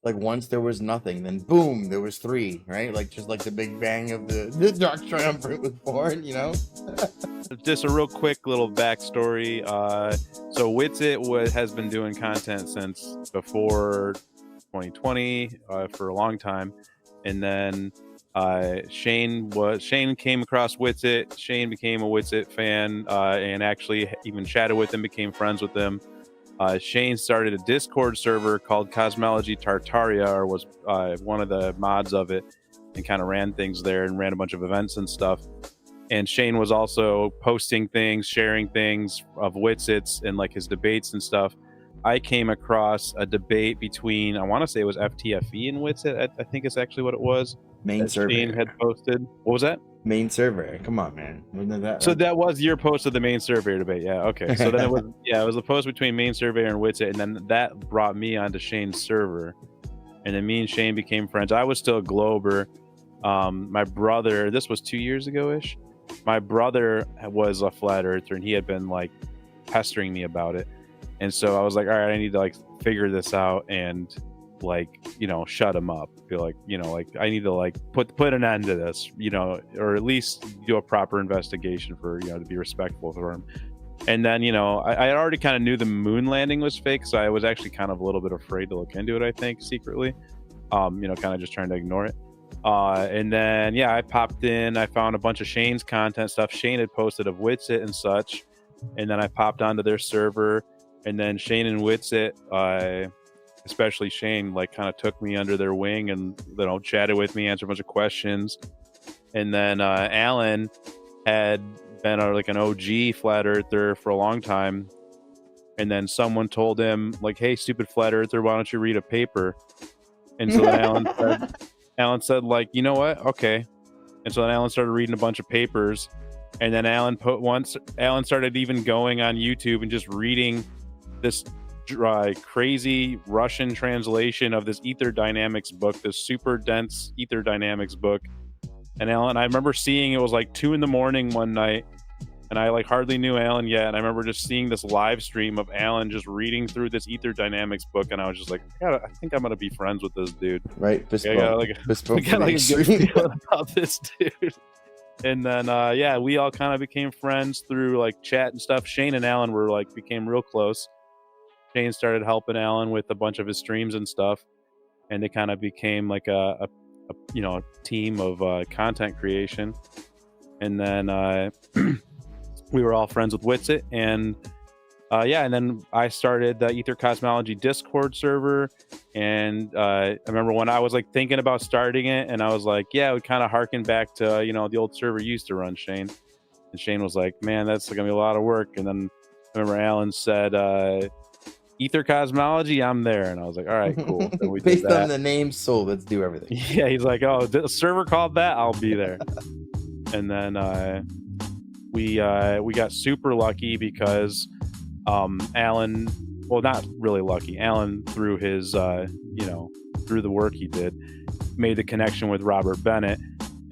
like once there was nothing, then boom, there was three, right? Like just like the Big Bang of the Dark Triumvirate was born, you know? Just a real quick little backstory. So Witsit has been doing content since before 2020 for a long time, and then Shane came across Witsit. Shane became a Witsit fan and actually even chatted with him, became friends with him. Shane started a Discord server called Cosmology Tartaria, or was one of the mods of it, and kind of ran things there and ran a bunch of events and stuff. And Shane was also posting things, sharing things of Witsits and like his debates and stuff. I came across a debate between, I want to say it was FTFE and Witsit. I think it's actually what it was. Main server. Shane had posted. What was that? Main server. Come on, man. Wasn't that so that was your post of the main surveyor debate. Yeah. Okay. So then it was a post between main surveyor and Witsit, and then that brought me onto Shane's server, and then me and Shane became friends. I was still a Glober. My brother, this was 2 years ago-ish. My brother was a flat earther, and he had been like pestering me about it. And so I was like, all right, I need to like figure this out and like, you know, shut him up. Feel like, you know, like I need to like put an end to this, you know, or at least do a proper investigation for, you know, to be respectful for him. And then, you know, I already kind of knew the moon landing was fake, so I was actually kind of a little bit afraid to look into it, I think, secretly. You know, kind of just trying to ignore it. And then, yeah, I popped in, I found a bunch of Shane's content stuff Shane had posted of Witsit and such. And then I popped onto their server, and then Shane and Witsit, especially Shane, like kind of took me under their wing and, you know, chatted with me, answered a bunch of questions. And then Alan had been like an OG flat earther for a long time. And then someone told him like, hey, stupid flat earther, why don't you read a paper? And so then Alan said, like, you know what? Okay. And so then Alan started reading a bunch of papers. And then Alan started even going on YouTube and just reading this crazy Russian translation of this ether dynamics book, this super dense ether dynamics book. And Alan, I remember seeing it was like 2 a.m. one night, and I like hardly knew Alan yet. And I remember just seeing this live stream of Alan just reading through this ether dynamics book, and I was just like, I think I'm gonna be friends with this dude. Right, bespoke. I got like a good feeling about this dude. And then yeah, we all kind of became friends through like chat and stuff. Shane and Alan were like became real close. Shane started helping Alan with a bunch of his streams and stuff, and they kind of became like a you know, a team of content creation. And then we were all friends with Witsit, and yeah, and then I started the Aether Cosmology Discord server. And I remember when I was like thinking about starting it, and I was like, yeah, it would kind of harken back to, you know, the old server you used to run, Shane. And Shane was like, man, that's gonna be a lot of work. And then I remember Alan said, Aether Cosmology, I'm there. And I was like, all right, cool. So we Based did that. on the name, so let's do everything. Yeah, he's like, oh, the server called that, I'll be there. And then we got super lucky because Alan, well, not really lucky. Alan, through his you know, through the work he did, made the connection with Robert Bennett.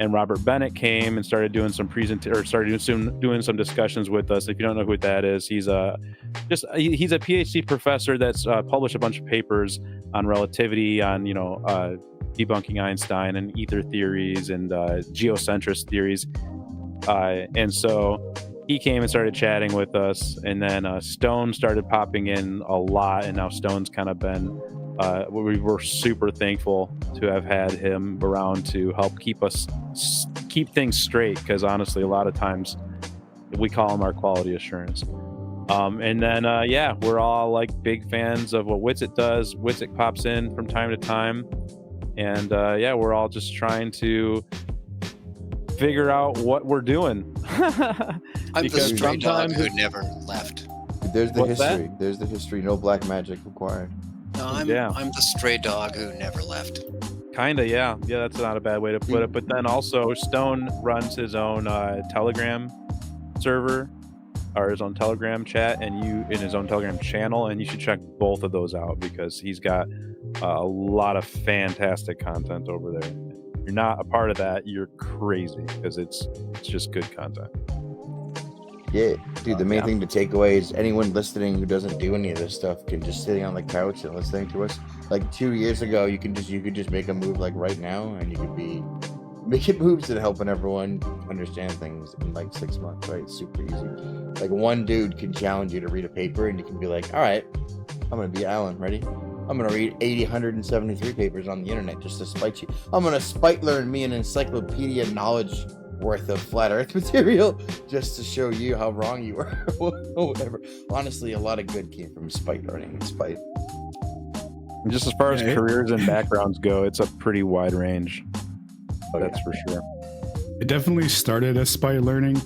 And Robert Bennett came and started doing some doing some discussions with us. If you don't know who that is, he's a PhD professor that's published a bunch of papers on relativity, on, you know, debunking Einstein and ether theories and geocentrist theories. And so he came and started chatting with us, and then Stone started popping in a lot, and now Stone's kind of been we were super thankful to have had him around to help keep things straight, because honestly a lot of times we call him our quality assurance. And then yeah, we're all like big fans of what Witsit does. Witsit pops in from time to time, and yeah, we're all just trying to figure out what we're doing. I'm the stray dog who never left. There's the What's history. that? There's the history. No black magic required. No, I'm the stray dog who never left. Kinda, yeah. That's not a bad way to put it. But then also, Stone runs his own Telegram server, or his own Telegram chat, and in his own Telegram channel, and you should check both of those out, because he's got a lot of fantastic content over there. If you're not a part of that, you're crazy, because it's just good content. Yeah, dude, the main thing to take away is anyone listening who doesn't do any of this stuff can just sitting on the couch and listening to us. like 2 years ago, you could just make a move like right now, and you could be making moves and helping everyone understand things in like 6 months, right? It's super easy. Like one dude can challenge you to read a paper, and you can be like, all right, I'm gonna be Alan, ready? I'm gonna read 173 papers on the internet just to spite you. I'm gonna spite learn me an encyclopedia knowledge worth of flat earth material just to show you how wrong you were. Or whatever. Honestly, a lot of good came from spite learning and spite. Just as far as careers and backgrounds go, it's a pretty wide range. That's for sure. It definitely started as spite learning,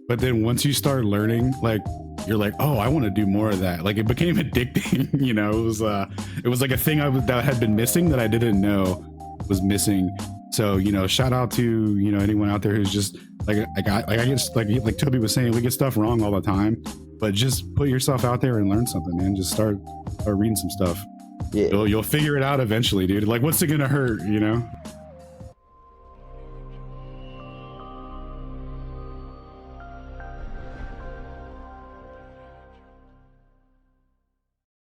but then once you start learning, like you're like, oh, I want to do more of that. Like it became addicting. You know, it was like a thing that had been missing that I didn't know was missing. So, you know, shout out to, you know, anyone out there who's just like I guess like Toby was saying, we get stuff wrong all the time, but just put yourself out there and learn something, man. Just start reading some stuff. Yeah. You'll figure it out eventually, dude. Like, what's it gonna hurt, you know?